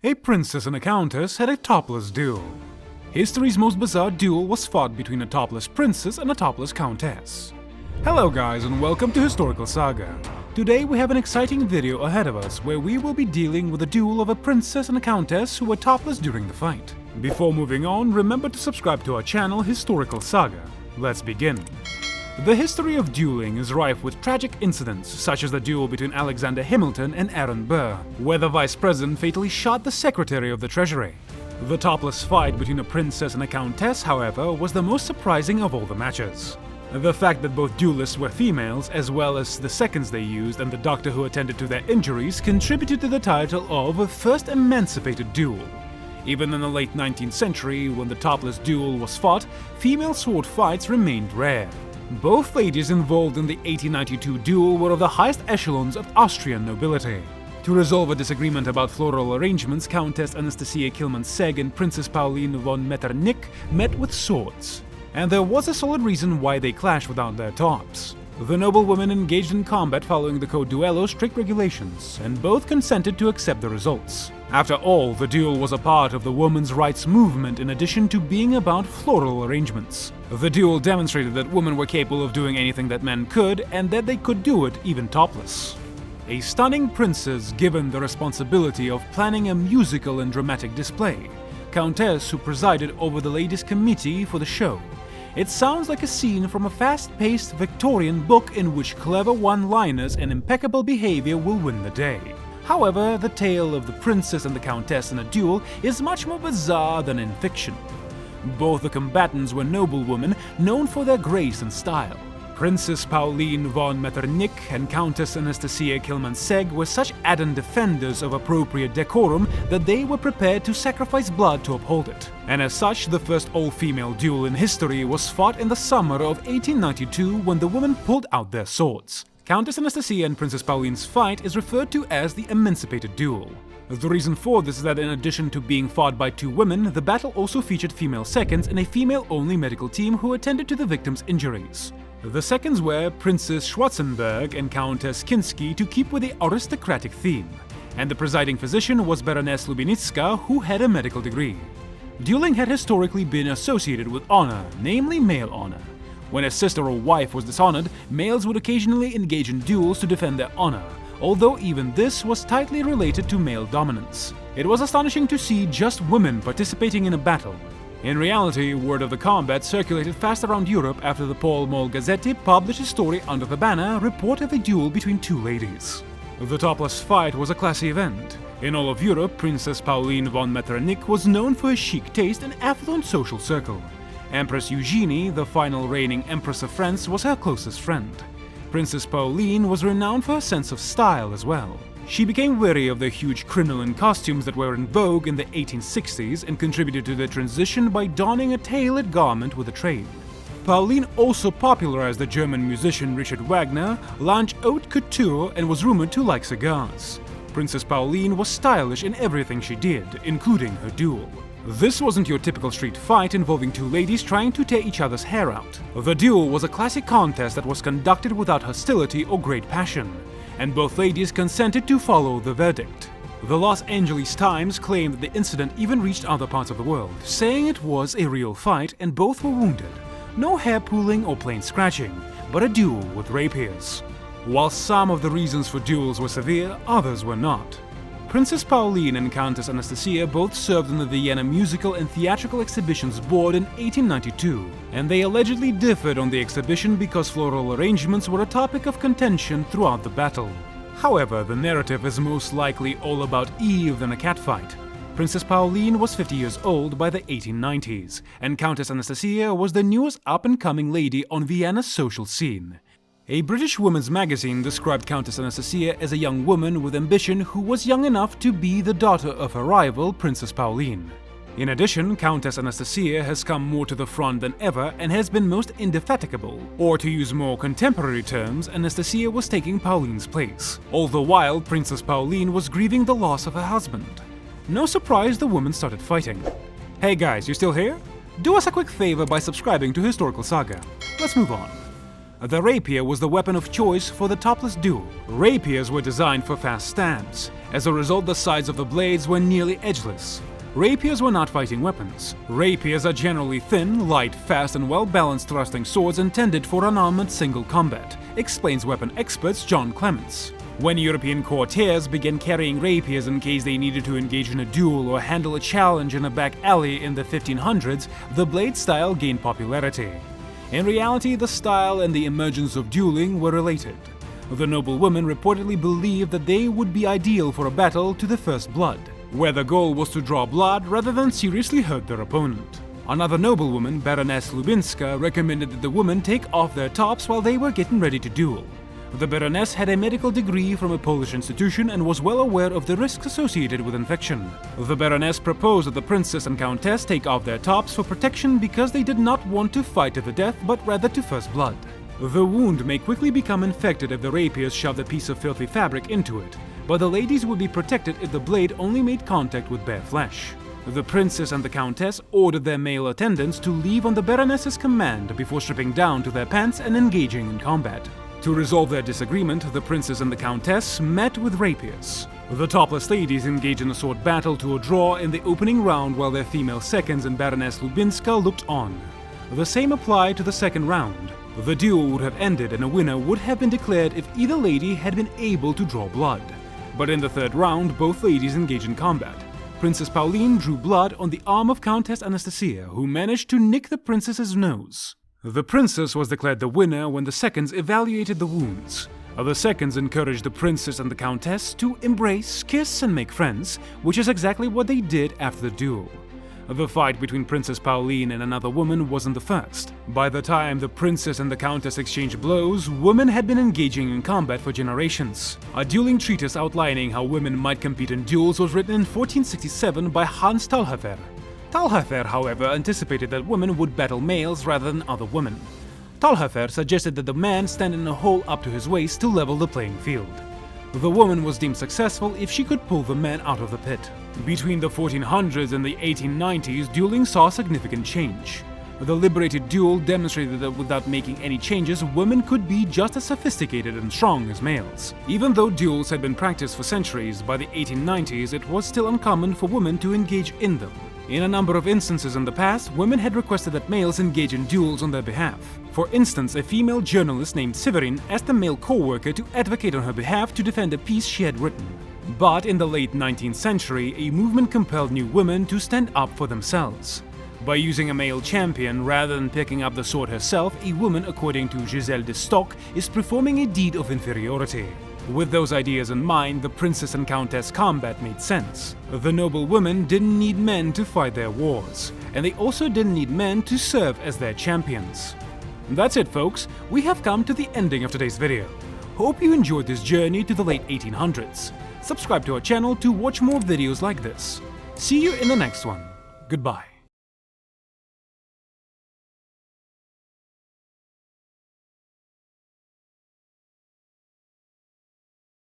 A princess and a countess had a topless duel. History's most bizarre duel was fought between a topless princess and a topless countess. Hello guys and welcome to Historical Saga. Today we have an exciting video ahead of us where we will be dealing with the duel of a princess and a countess who were topless during the fight. Before moving on, remember to subscribe to our channel Historical Saga. Let's begin. The history of dueling is rife with tragic incidents, such as the duel between Alexander Hamilton and Aaron Burr, where the vice president fatally shot the secretary of the treasury. The topless fight between a princess and a countess, however, was the most surprising of all the matches. The fact that both duelists were females, as well as the seconds they used and the doctor who attended to their injuries, contributed to the title of First Emancipated Duel. Even in the late 19th century, when the topless duel was fought, female sword fights remained rare. Both ladies involved in the 1892 duel were of the highest echelons of Austrian nobility. To resolve a disagreement about floral arrangements, Countess Anastasia Kielmansegg and Princess Pauline von Metternich met with swords. And there was a solid reason why they clashed without their tops. The noblewomen engaged in combat following the Code Duello's strict regulations, and both consented to accept the results. After all, the duel was a part of the women's rights movement in addition to being about floral arrangements. The duel demonstrated that women were capable of doing anything that men could, and that they could do it even topless. A stunning princess given the responsibility of planning a musical and dramatic display, Countess who presided over the ladies' committee for the show. It sounds like a scene from a fast-paced Victorian book in which clever one-liners and impeccable behavior will win the day. However, the tale of the princess and the countess in a duel is much more bizarre than in fiction. Both the combatants were noblewomen known for their grace and style. Princess Pauline von Metternich and Countess Anastasia Kielmansegg were such ardent defenders of appropriate decorum that they were prepared to sacrifice blood to uphold it. And as such, the first all-female duel in history was fought in the summer of 1892 when the women pulled out their swords. Countess Anastasia and Princess Pauline's fight is referred to as the Emancipated Duel. The reason for this is that in addition to being fought by two women, the battle also featured female seconds and a female-only medical team who attended to the victims' injuries. The seconds were Princess Schwarzenberg and Countess Kinsky to keep with the aristocratic theme, and the presiding physician was Baroness Lubinitska, who had a medical degree. Dueling had historically been associated with honor, namely male honor. When a sister or wife was dishonored, males would occasionally engage in duels to defend their honor, although even this was tightly related to male dominance. It was astonishing to see just women participating in a battle. In reality, word of the combat circulated fast around Europe after the Pall Mall Gazette published a story under the banner report of a duel between two ladies. The topless fight was a classy event. In all of Europe, Princess Pauline von Metternich was known for her chic taste and affluent social circle. Empress Eugenie, the final reigning Empress of France, was her closest friend. Princess Pauline was renowned for her sense of style as well. She became wary of the huge crinoline costumes that were in vogue in the 1860s and contributed to their transition by donning a tailored garment with a train. Pauline also popularized the German musician Richard Wagner, launched haute couture, and was rumored to like cigars. Princess Pauline was stylish in everything she did, including her duel. This wasn't your typical street fight involving two ladies trying to tear each other's hair out. The duel was a classic contest that was conducted without hostility or great passion, and both ladies consented to follow the verdict. The Los Angeles Times claimed that the incident even reached other parts of the world, saying it was a real fight and both were wounded. No hair pulling or plain scratching, but a duel with rapiers. While some of the reasons for duels were severe, others were not. Princess Pauline and Countess Anastasia both served on the Vienna Musical and Theatrical Exhibition's board in 1892, and they allegedly differed on the exhibition because floral arrangements were a topic of contention throughout the battle. However, the narrative is most likely all about Eve than a catfight. Princess Pauline was 50 years old by the 1890s, and Countess Anastasia was the newest up-and-coming lady on Vienna's social scene. A British women's magazine described Countess Anastasia as a young woman with ambition who was young enough to be the daughter of her rival, Princess Pauline. In addition, Countess Anastasia has come more to the front than ever and has been most indefatigable, or to use more contemporary terms, Anastasia was taking Pauline's place. All the while, Princess Pauline was grieving the loss of her husband. No surprise the women started fighting. Hey guys, you still here? Do us a quick favor by subscribing to Historical Saga. Let's move on. The rapier was the weapon of choice for the topless duel. Rapiers were designed for fast stabs, As a result, the sides of the blades were nearly edgeless. Rapiers were not fighting weapons. Rapiers are generally thin, light, fast, and well-balanced thrusting swords intended for unarmored single combat, explains weapon expert John Clements. When European courtiers began carrying rapiers in case they needed to engage in a duel or handle a challenge in a back alley in the 1500s, the blade style gained popularity. In reality, the style and the emergence of dueling were related. The noblewomen reportedly believed that they would be ideal for a battle to the first blood, where the goal was to draw blood rather than seriously hurt their opponent. Another noblewoman, Baroness Lubinska, recommended that the women take off their tops while they were getting ready to duel. The Baroness had a medical degree from a Polish institution and was well aware of the risks associated with infection. The Baroness proposed that the Princess and Countess take off their tops for protection because they did not want to fight to the death but rather to first blood. The wound may quickly become infected if the rapiers shoved a piece of filthy fabric into it, but the ladies would be protected if the blade only made contact with bare flesh. The Princess and the Countess ordered their male attendants to leave on the Baroness's command before stripping down to their pants and engaging in combat. To resolve their disagreement, the Princess and the Countess met with rapiers. The topless ladies engaged in a sword battle to a draw in the opening round while their female seconds and Baroness Lubinska looked on. The same applied to the second round. The duel would have ended and a winner would have been declared if either lady had been able to draw blood. But in the third round, both ladies engaged in combat. Princess Pauline drew blood on the arm of Countess Anastasia, who managed to nick the princess's nose. The princess was declared the winner when the seconds evaluated the wounds. The seconds encouraged the princess and the countess to embrace, kiss, and make friends, which is exactly what they did after the duel. The fight between Princess Pauline and another woman wasn't the first. By the time the princess and the countess exchanged blows, women had been engaging in combat for generations. A dueling treatise outlining how women might compete in duels was written in 1467 by Hans Talhafer. Talhafer, however, anticipated that women would battle males rather than other women. Talhafer suggested that the man stand in a hole up to his waist to level the playing field. The woman was deemed successful if she could pull the man out of the pit. Between the 1400s and the 1890s, dueling saw significant change. The liberated duel demonstrated that without making any changes, women could be just as sophisticated and strong as males. Even though duels had been practiced for centuries, by the 1890s it was still uncommon for women to engage in them. In a number of instances in the past, women had requested that males engage in duels on their behalf. For instance, a female journalist named Severin asked a male co-worker to advocate on her behalf to defend a piece she had written. But in the late 19th century, a movement compelled new women to stand up for themselves. By using a male champion rather than picking up the sword herself, a woman, according to Giselle de Stock, is performing a deed of inferiority. With those ideas in mind, the Princess and Countess combat made sense. The noble women didn't need men to fight their wars, and they also didn't need men to serve as their champions. That's it, folks. We have come to the ending of today's video. Hope you enjoyed this journey to the late 1800s. Subscribe to our channel to watch more videos like this. See you in the next one. Goodbye.